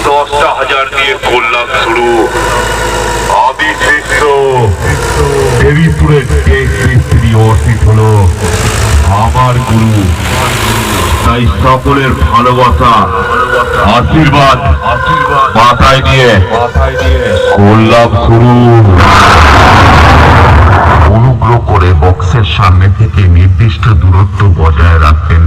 10,000 দিয়ে করলাম শুরু। আদি শিষ্য দেবীপুরের টেক মিস্ত্রি অর্পিত হলো আমার গুরু। তাই সকলের ভালোবাসা আশীর্বাদ মাথায় নিয়ে করলাম শুরু। অনুগ্রহ করে বক্সের সামনে থেকে নির্দিষ্ট দূরত্ব বজায় রাখবেন।